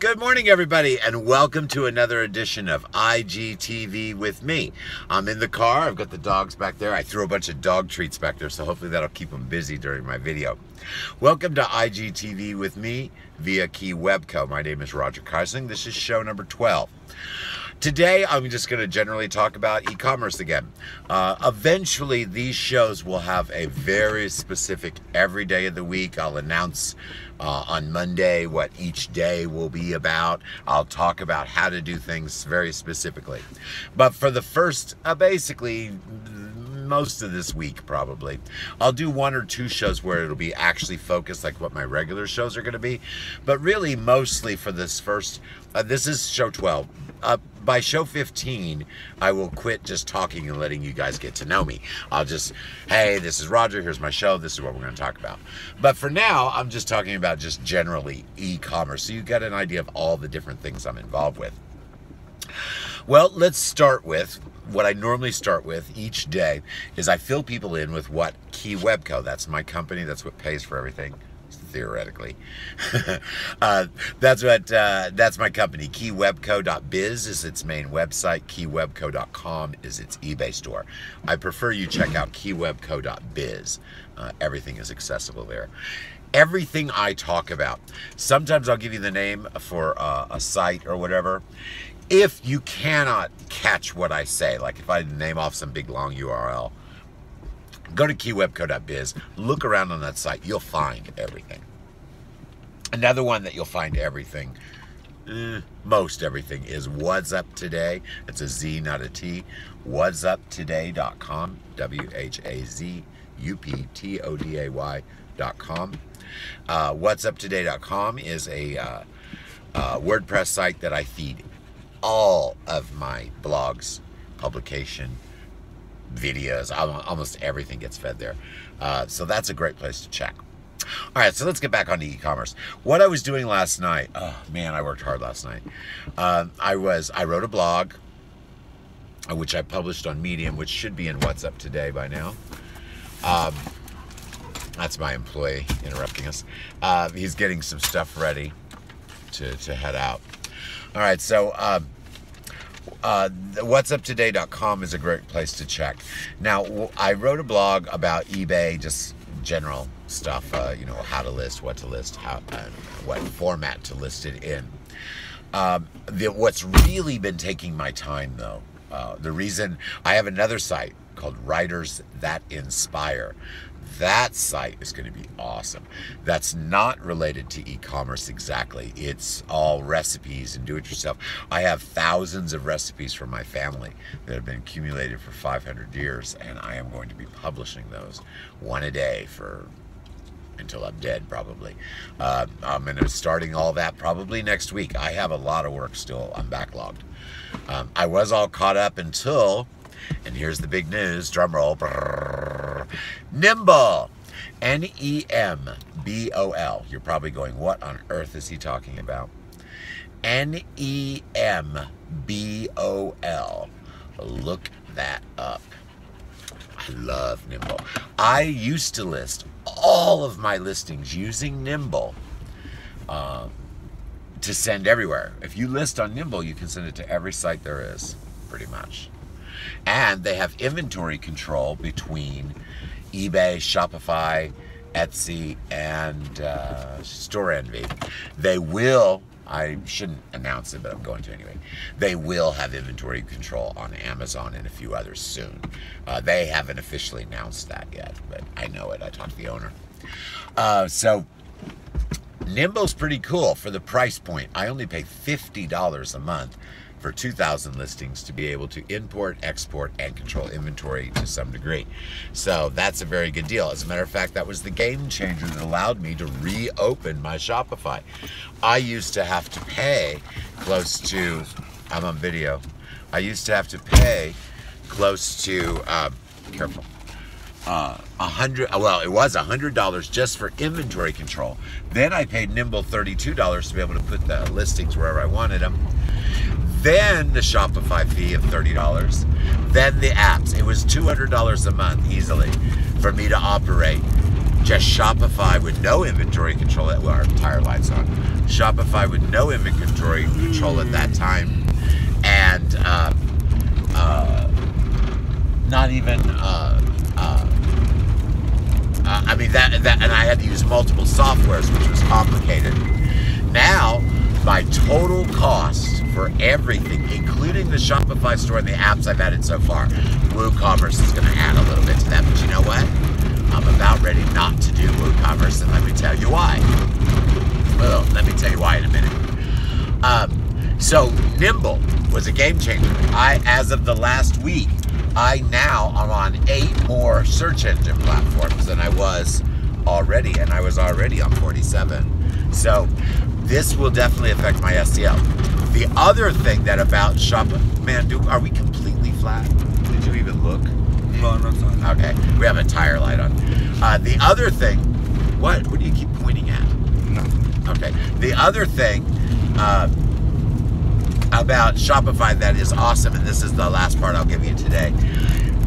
Good morning, everybody, and welcome to another edition of IGTV with me. I'm in the car. I've got the dogs back there. I threw a bunch of dog treats back there, so hopefully that'll keep them busy during my video. Welcome to IGTV with me, Via Keywebco. My name is Roger Keisling. This is show number 12. Today, I'm just going to generally talk about e-commerce again. Eventually, these shows will have a very specific every day of the week. I'll announce on Monday what each day will be about. I'll talk about how to do things very specifically. But for the first, basically, most of this week probably, I'll do one or two shows where it'll be actually focused like what my regular shows are going to be. But really, mostly for this first, this is show 12. By show 15, I will quit just talking and letting you guys get to know me. I'll just, hey, this is Roger, here's my show, this is what we're going to talk about. But for now, I'm just talking about just generally e-commerce, so you get an idea of all the different things I'm involved with. Well, let's start with what I normally start with each day is I fill people in with what Keywebco, that's my company, that's what pays for everything. Theoretically. That's my company. Keywebco.biz is its main website. Keywebco.com is its eBay store. I prefer you check out Keywebco.biz. Everything is accessible there. Everything I talk about, sometimes I'll give you the name for a site or whatever. If you cannot catch what I say, like if I name off some big long URL, go to keywebco.biz, look around on that site, you'll find everything. Another one that you'll find everything, most everything, is What's Up Today. It's a Z, not a T. whatsuptoday.com, WHAZUPTODAY.com. Whatsuptoday.com is a WordPress site that I feed all of my blogs, publication, videos, almost everything gets fed there. So that's a great place to check. All right, so let's get back onto e-commerce. What I was doing last night, oh man, I worked hard last night. I wrote a blog, which I published on Medium, which should be in What's Up Today by now. That's my employee interrupting us. He's getting some stuff ready to head out. All right, so whatsuptoday.com is a great place to check. Now, I wrote a blog about eBay, just general stuff, you know, how to list, what to list, what format to list it in. What's really been taking my time, though, the reason I have another site called Writers That Inspire. That site is going to be awesome. That's not related to e-commerce exactly. It's all recipes and do-it-yourself. I have thousands of recipes from my family that have been accumulated for 500 years, and I am going to be publishing those one a day until I'm dead, probably. I'm going to be starting all that probably next week. I have a lot of work still. I'm backlogged. I was all caught up until... And here's the big news, drum roll. Nimble, N-E-M-B-O-L. You're probably going, what on earth is he talking about? N-E-M-B-O-L. Look that up. I love Nimble. I used to list all of my listings using Nimble to send everywhere. If you list on Nimble, you can send it to every site there is, pretty much. And they have inventory control between eBay, Shopify, Etsy, and Store Envy. They will, I shouldn't announce it, but I'm going to anyway. They will have inventory control on Amazon and a few others soon. They haven't officially announced that yet, but I know it. I talked to the owner. So Nimble's pretty cool for the price point. I only pay $50 a month for 2,000 listings to be able to import, export, and control inventory to some degree. So that's a very good deal. As a matter of fact, that was the game changer that allowed me to reopen my Shopify. I used to have to pay close to, I'm on video, I used to have to pay close to, careful, well, it was $100 just for inventory control. Then I paid Nimble $32 to be able to put the listings wherever I wanted them. Then the Shopify fee of $30. Then the apps. It was $200 a month easily for me to operate just Shopify with no inventory control. Well, our entire light's on. Shopify with no inventory control at that time, and not even. I mean that, and I had to use multiple softwares, which was complicated. Now, my total cost for everything, including the Shopify store and the apps I've added so far, WooCommerce is going to add a little bit to that. But you know what? I'm about ready not to do WooCommerce, and let me tell you why. Well, let me tell you why in a minute. So Nimble was a game changer. As of the last week, I now am on 8 more search engine platforms than I was already, and I was already on 47. So this will definitely affect my SEO. The other thing that about man, are we completely flat? Did you even look? No, no, it's not. Okay, we have a tire light on. The other thing, what do you keep pointing at? Nothing. Okay, the other thing about Shopify that is awesome, and this is the last part I'll give you today.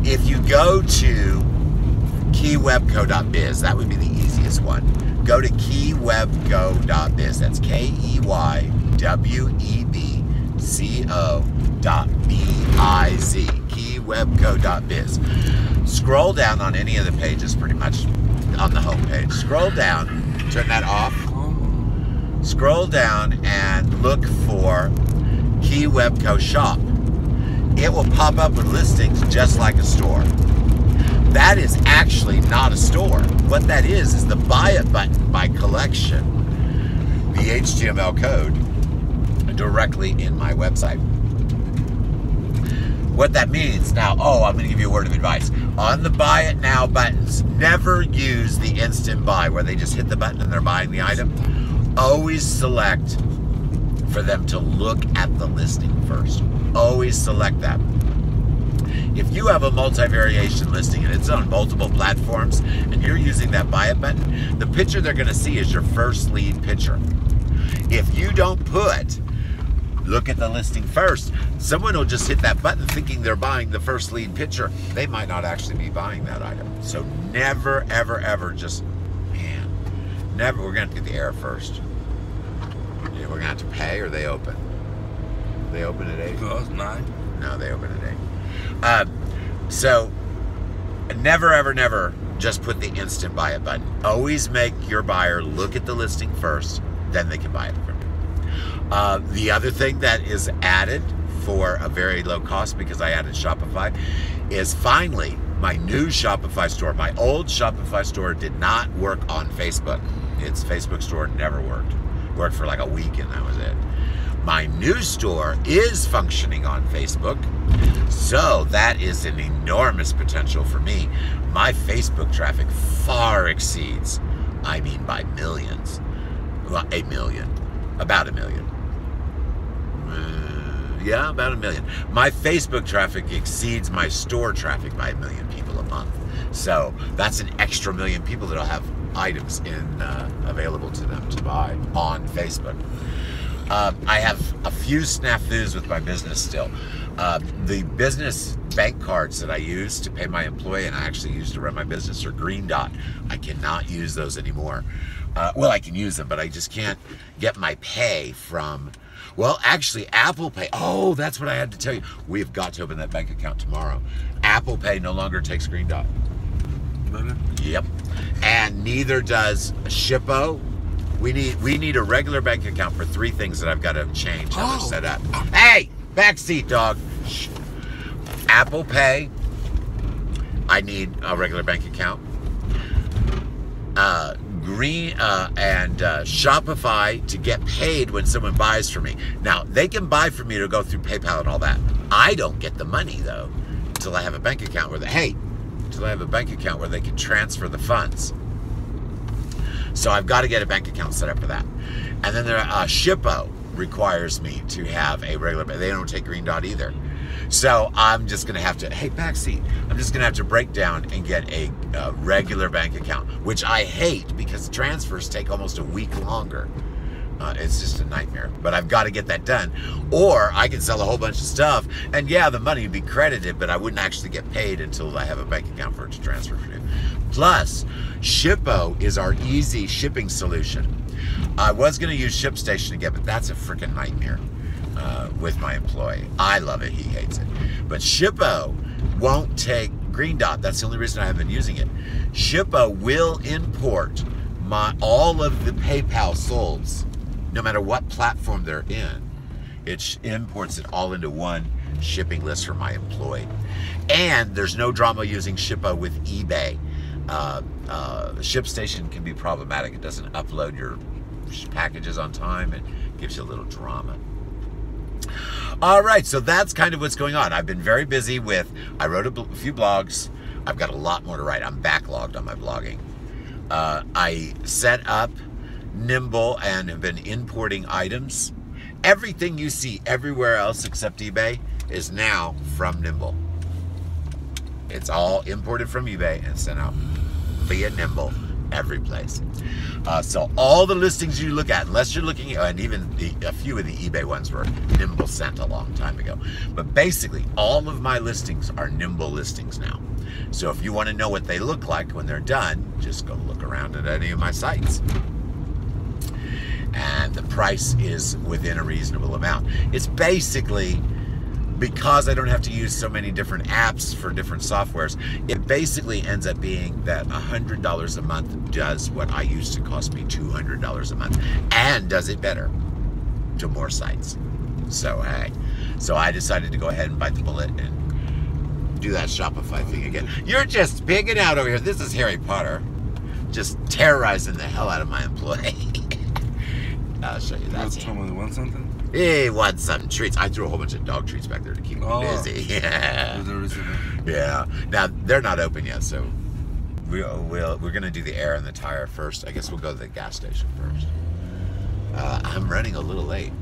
If you go to keywebco.biz, that would be the easiest one. Go to keywebco.biz. That's keywebco.biz. Keywebco.biz. Scroll down on any of the pages, pretty much on the home page. Scroll down, turn that off. Scroll down and look for Keywebco Shop. It will pop up with listings just like a store. That is actually not a store. What that is the buy it button by collection, the HTML code directly in my website. What that means now, I'm going to give you a word of advice. On the buy it now buttons, never use the instant buy where they just hit the button and they're buying the item. Always select for them to look at the listing first. Always select that. If you have a multi-variation listing and it's on multiple platforms and you're using that buy it button, the picture they're going to see is your first lead picture. If you don't look at the listing first, someone will just hit that button thinking they're buying the first lead picture. They might not actually be buying that item. So never, ever, ever just, never, we're going to get the error first. Yeah, we're going to have to pay, or they open? They open at 8? No, it's 9. No, they open at 8. So never, ever, never just put the instant buy it button. Always make your buyer look at the listing first, then they can buy it from you. The other thing that is added for a very low cost, because I added Shopify, is finally my new Shopify store. My old Shopify store did not work on Facebook. Its Facebook store never worked. Worked for like a week and that was it. My new store is functioning on Facebook, so that is an enormous potential for me. My Facebook traffic far exceeds, I mean by millions, well, 8 million, about 1 million. Yeah, about 1 million. My Facebook traffic exceeds my store traffic by 1 million people a month. So that's an extra 1 million people that'll have items available to them to buy on Facebook. I have a few snafus with my business still. The business bank cards that I use to pay my employee and I actually use to run my business are green dot. I cannot use those anymore. Well, I can use them, but I just can't get my pay from, well, actually, Apple Pay. Oh, that's what I had to tell you. We've got to open that bank account tomorrow. Apple Pay no longer takes green dot. Really? Yep. And neither does Shippo. We need a regular bank account for 3 things that I've got to change how they're set up. Hey, backseat dog. Shh. Apple Pay. I need a regular bank account. And Shopify to get paid when someone buys from me. Now, they can buy from me to go through PayPal and all that. I don't get the money though until I have a bank account where until I have a bank account where they can transfer the funds. So I've got to get a bank account set up for that. And then Shippo requires me to have a regular, they don't take green dot either. So I'm just going to have to, hey, backseat, I'm just going to have to break down and get a regular bank account, which I hate because transfers take almost a week longer It's just a nightmare. But I've got to get that done. Or I can sell a whole bunch of stuff, and yeah, the money would be credited, but I wouldn't actually get paid until I have a bank account for it to transfer to. Plus, Shippo is our easy shipping solution. I was going to use ShipStation again, but that's a freaking nightmare with my employee. I love it. He hates it. But Shippo won't take Green Dot. That's the only reason I haven't been using it. Shippo will import all of the PayPal solds, no matter what platform they're in. It imports it all into one shipping list for my employee. And there's no drama using Shippo with eBay. ShipStation can be problematic. It doesn't upload your packages on time. It gives you a little drama. All right, so that's kind of what's going on. I've been very busy with, I wrote a few blogs. I've got a lot more to write. I'm backlogged on my blogging. I set up Nimble and have been importing items. Everything you see everywhere else except eBay is now from Nimble. It's all imported from eBay and sent out via Nimble every place. So all the listings you look at, unless you're looking at, and even a few of the eBay ones were Nimble sent a long time ago. But basically, all of my listings are Nimble listings now. So if you want to know what they look like when they're done, just go look around at any of my sites. And the price is within a reasonable amount. It's basically, because I don't have to use so many different apps for different softwares, it basically ends up being that $100 a month does what I used to cost me $200 a month, and does it better to more sites. So hey, so I decided to go ahead and bite the bullet and do that Shopify thing again. You're just pigging out over here. This is Harry Potter, just terrorizing the hell out of my employee. I'll show you that. Someone want something? He wants some treats. I threw a whole bunch of dog treats back there to keep him busy. Yeah. Yeah. Now they're not open yet, so we're gonna do the air and the tire first. I guess we'll go to the gas station first. I'm running a little late.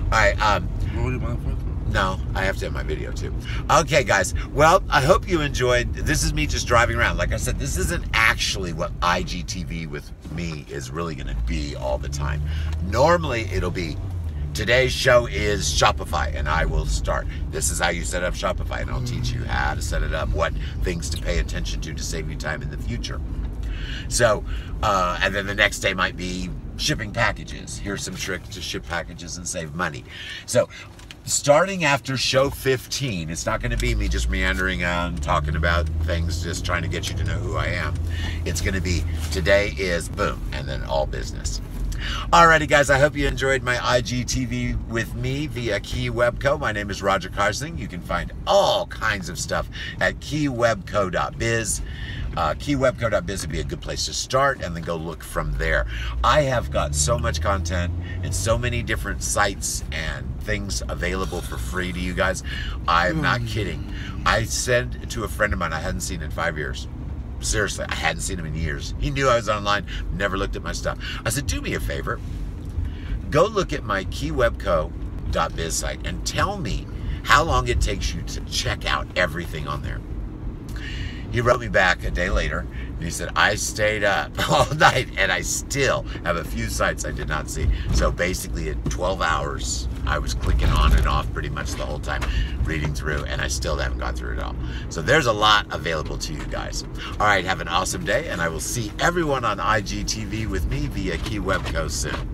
All right. What do you want for? No, I have to have my video too. Okay, guys. Well, I hope you enjoyed. This is me just driving around. Like I said, this isn't actually what IGTV with me is really going to be all the time. Normally, it'll be, today's show is Shopify, and I will start. This is how you set up Shopify, and I'll teach you how to set it up, what things to pay attention to save you time in the future. So, and then the next day might be shipping packages. Here's some tricks to ship packages and save money. So, starting after show 15, it's not going to be me just meandering on, talking about things, just trying to get you to know who I am. It's going to be, today is boom, and then all business. Alrighty, guys, I hope you enjoyed my IGTV with me via Keywebco. My name is Roger Carsling. You can find all kinds of stuff at keywebco.biz. Keywebco.biz would be a good place to start, and then go look from there. I have got so much content and so many different sites and things available for free to you guys. I'm not kidding. I said to a friend of mine I hadn't seen in 5 years. Seriously, I hadn't seen him in years. He knew I was online, never looked at my stuff. I said, do me a favor. Go look at my keywebco.biz site and tell me how long it takes you to check out everything on there. He wrote me back a day later, and he said, I stayed up all night, and I still have a few sites I did not see. So basically, at 12 hours, I was clicking on and off pretty much the whole time, reading through, and I still haven't got through it all. So there's a lot available to you guys. All right, have an awesome day, and I will see everyone on IGTV with me via Keywebco soon.